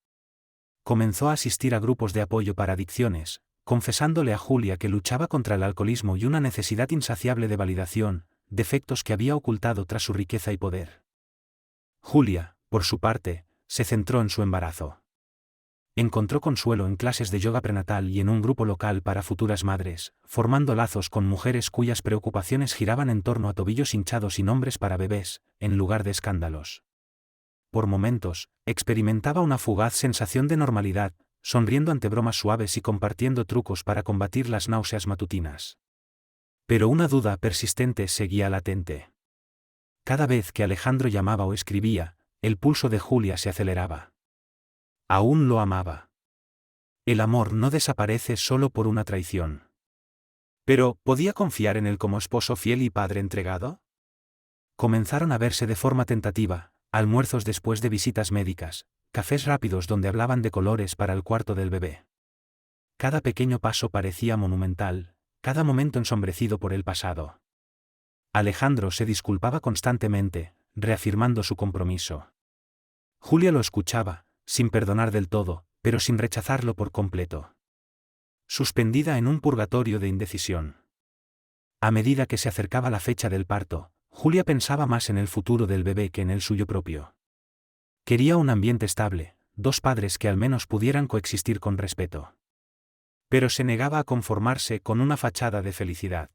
Speaker 1: Comenzó a asistir a grupos de apoyo para adicciones, confesándole a Julia que luchaba contra el alcoholismo y una necesidad insaciable de validación, defectos que había ocultado tras su riqueza y poder. Julia, por su parte, se centró en su embarazo. Encontró consuelo en clases de yoga prenatal y en un grupo local para futuras madres, formando lazos con mujeres cuyas preocupaciones giraban en torno a tobillos hinchados y nombres para bebés, en lugar de escándalos. Por momentos, experimentaba una fugaz sensación de normalidad, sonriendo ante bromas suaves y compartiendo trucos para combatir las náuseas matutinas. Pero una duda persistente seguía latente. Cada vez que Alejandro llamaba o escribía, el pulso de Julia se aceleraba. Aún lo amaba. El amor no desaparece solo por una traición. Pero, ¿podía confiar en él como esposo fiel y padre entregado? Comenzaron a verse de forma tentativa, almuerzos después de visitas médicas, cafés rápidos donde hablaban de colores para el cuarto del bebé. Cada pequeño paso parecía monumental, cada momento ensombrecido por el pasado. Alejandro se disculpaba constantemente, reafirmando su compromiso. Julia lo escuchaba, sin perdonar del todo, pero sin rechazarlo por completo. Suspendida en un purgatorio de indecisión. A medida que se acercaba la fecha del parto, Julia pensaba más en el futuro del bebé que en el suyo propio. Quería un ambiente estable, dos padres que al menos pudieran coexistir con respeto. Pero se negaba a conformarse con una fachada de felicidad.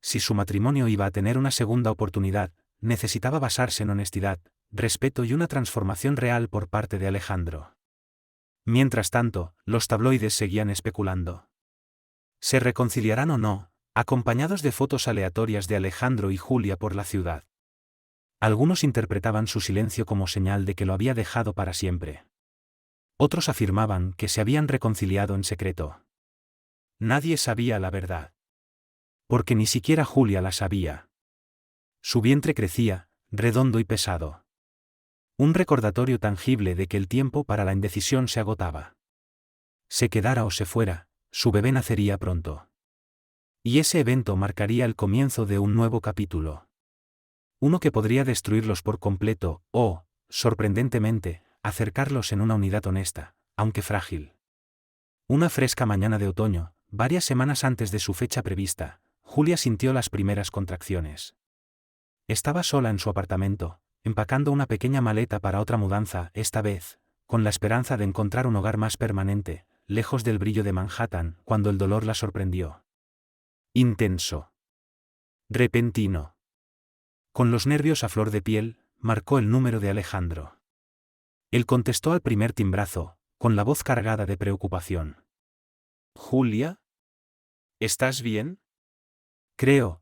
Speaker 1: Si su matrimonio iba a tener una segunda oportunidad, necesitaba basarse en honestidad, respeto y una transformación real por parte de Alejandro. Mientras tanto, los tabloides seguían especulando. ¿Se reconciliarán o no, acompañados de fotos aleatorias de Alejandro y Julia por la ciudad? Algunos interpretaban su silencio como señal de que lo había dejado para siempre. Otros afirmaban que se habían reconciliado en secreto. Nadie sabía la verdad. Porque ni siquiera Julia la sabía. Su vientre crecía, redondo y pesado. Un recordatorio tangible de que el tiempo para la indecisión se agotaba. Se quedara o se fuera, su bebé nacería pronto. Y ese evento marcaría el comienzo de un nuevo capítulo. Uno que podría destruirlos por completo, o, sorprendentemente, acercarlos en una unidad honesta, aunque frágil. Una fresca mañana de otoño, varias semanas antes de su fecha prevista, Julia sintió las primeras contracciones. Estaba sola en su apartamento, empacando una pequeña maleta para otra mudanza, esta vez, con la esperanza de encontrar un hogar más permanente, lejos del brillo de Manhattan, cuando el dolor la sorprendió. Intenso. Repentino. Con los nervios a flor de piel, marcó el número de Alejandro. Él contestó al primer timbrazo, con la voz cargada de preocupación. «¿Julia? ¿Estás bien?» Creo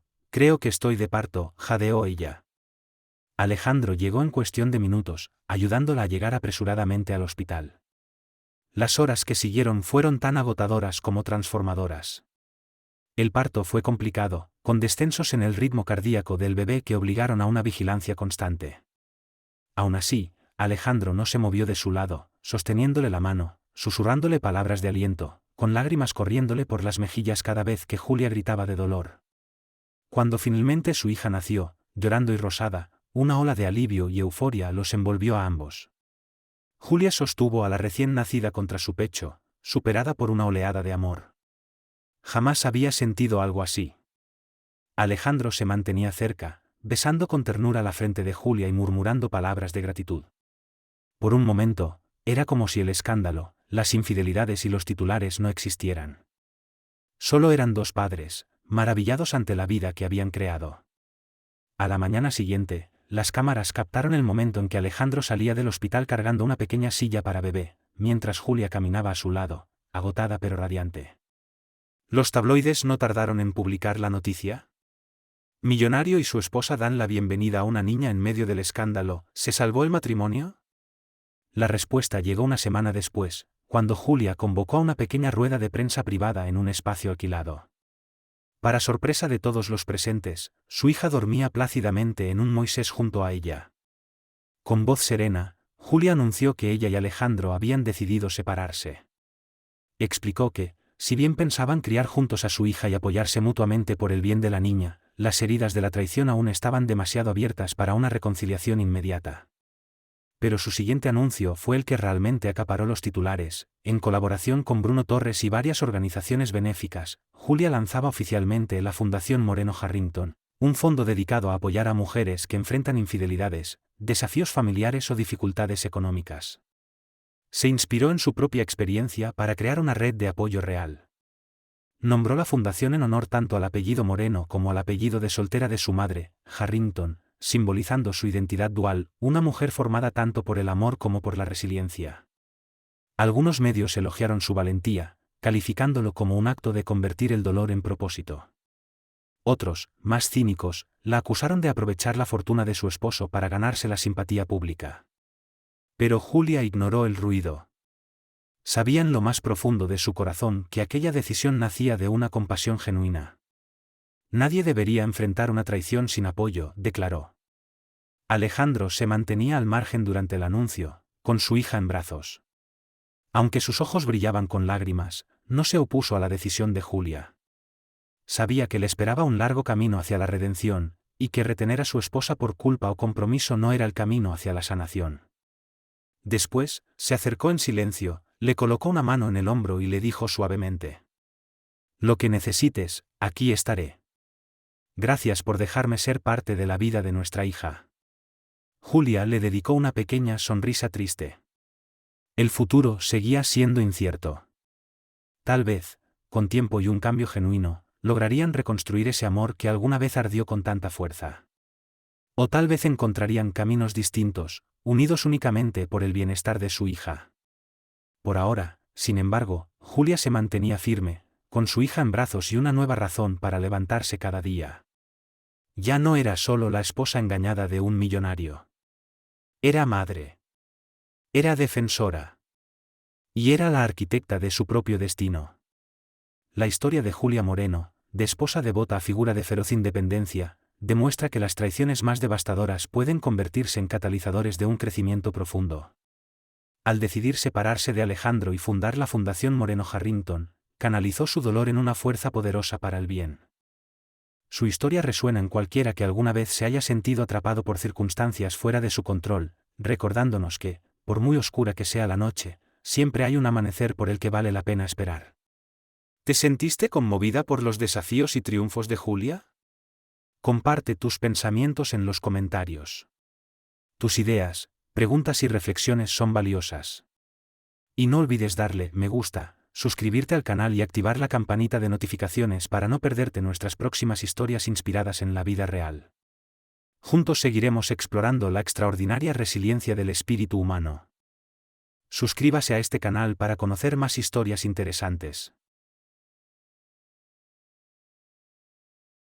Speaker 1: que estoy de parto», jadeó ella. Alejandro llegó en cuestión de minutos, ayudándola a llegar apresuradamente al hospital. Las horas que siguieron fueron tan agotadoras como transformadoras. El parto fue complicado, con descensos en el ritmo cardíaco del bebé que obligaron a una vigilancia constante. Aún así, Alejandro no se movió de su lado, sosteniéndole la mano, susurrándole palabras de aliento, con lágrimas corriéndole por las mejillas cada vez que Julia gritaba de dolor. Cuando finalmente su hija nació, llorando y rosada, una ola de alivio y euforia los envolvió a ambos. Julia sostuvo a la recién nacida contra su pecho, superada por una oleada de amor. Jamás había sentido algo así. Alejandro se mantenía cerca, besando con ternura la frente de Julia y murmurando palabras de gratitud. Por un momento, era como si el escándalo, las infidelidades y los titulares no existieran. Solo eran dos padres, maravillados ante la vida que habían creado. A la mañana siguiente, las cámaras captaron el momento en que Alejandro salía del hospital cargando una pequeña silla para bebé, mientras Julia caminaba a su lado, agotada pero radiante. ¿Los tabloides no tardaron en publicar la noticia? Millonario y su esposa dan la bienvenida a una niña en medio del escándalo, ¿se salvó el matrimonio? La respuesta llegó una semana después, cuando Julia convocó a una pequeña rueda de prensa privada en un espacio alquilado. Para sorpresa de todos los presentes, su hija dormía plácidamente en un Moisés junto a ella. Con voz serena, Julia anunció que ella y Alejandro habían decidido separarse. Explicó que, si bien pensaban criar juntos a su hija y apoyarse mutuamente por el bien de la niña, las heridas de la traición aún estaban demasiado abiertas para una reconciliación inmediata. Pero su siguiente anuncio fue el que realmente acaparó los titulares. En colaboración con Bruno Torres y varias organizaciones benéficas, Julia lanzaba oficialmente la Fundación Moreno Harrington, un fondo dedicado a apoyar a mujeres que enfrentan infidelidades, desafíos familiares o dificultades económicas. Se inspiró en su propia experiencia para crear una red de apoyo real. Nombró la fundación en honor tanto al apellido Moreno como al apellido de soltera de su madre, Harrington, simbolizando su identidad dual, una mujer formada tanto por el amor como por la resiliencia. Algunos medios elogiaron su valentía, calificándolo como un acto de convertir el dolor en propósito. Otros, más cínicos, la acusaron de aprovechar la fortuna de su esposo para ganarse la simpatía pública. Pero Julia ignoró el ruido. Sabía en lo más profundo de su corazón que aquella decisión nacía de una compasión genuina. Nadie debería enfrentar una traición sin apoyo, declaró. Alejandro se mantenía al margen durante el anuncio, con su hija en brazos. Aunque sus ojos brillaban con lágrimas, no se opuso a la decisión de Julia. Sabía que le esperaba un largo camino hacia la redención, y que retener a su esposa por culpa o compromiso no era el camino hacia la sanación. Después, se acercó en silencio, le colocó una mano en el hombro y le dijo suavemente: «Lo que necesites, aquí estaré. Gracias por dejarme ser parte de la vida de nuestra hija». Julia le dedicó una pequeña sonrisa triste. El futuro seguía siendo incierto. Tal vez, con tiempo y un cambio genuino, lograrían reconstruir ese amor que alguna vez ardió con tanta fuerza. O tal vez encontrarían caminos distintos, unidos únicamente por el bienestar de su hija. Por ahora, sin embargo, Julia se mantenía firme, con su hija en brazos y una nueva razón para levantarse cada día. Ya no era solo la esposa engañada de un millonario. Era madre. Era defensora. Y era la arquitecta de su propio destino. La historia de Julia Moreno, de esposa devota a figura de feroz independencia, demuestra que las traiciones más devastadoras pueden convertirse en catalizadores de un crecimiento profundo. Al decidir separarse de Alejandro y fundar la Fundación Moreno Harrington, canalizó su dolor en una fuerza poderosa para el bien. Su historia resuena en cualquiera que alguna vez se haya sentido atrapado por circunstancias fuera de su control, recordándonos que, por muy oscura que sea la noche, siempre hay un amanecer por el que vale la pena esperar. ¿Te sentiste conmovida por los desafíos y triunfos de Julia? Comparte tus pensamientos en los comentarios. Tus ideas, preguntas y reflexiones son valiosas. Y no olvides darle me gusta, suscribirte al canal y activar la campanita de notificaciones para no perderte nuestras próximas historias inspiradas en la vida real. Juntos seguiremos explorando la extraordinaria resiliencia del espíritu humano. Suscríbase a este canal para conocer más historias interesantes.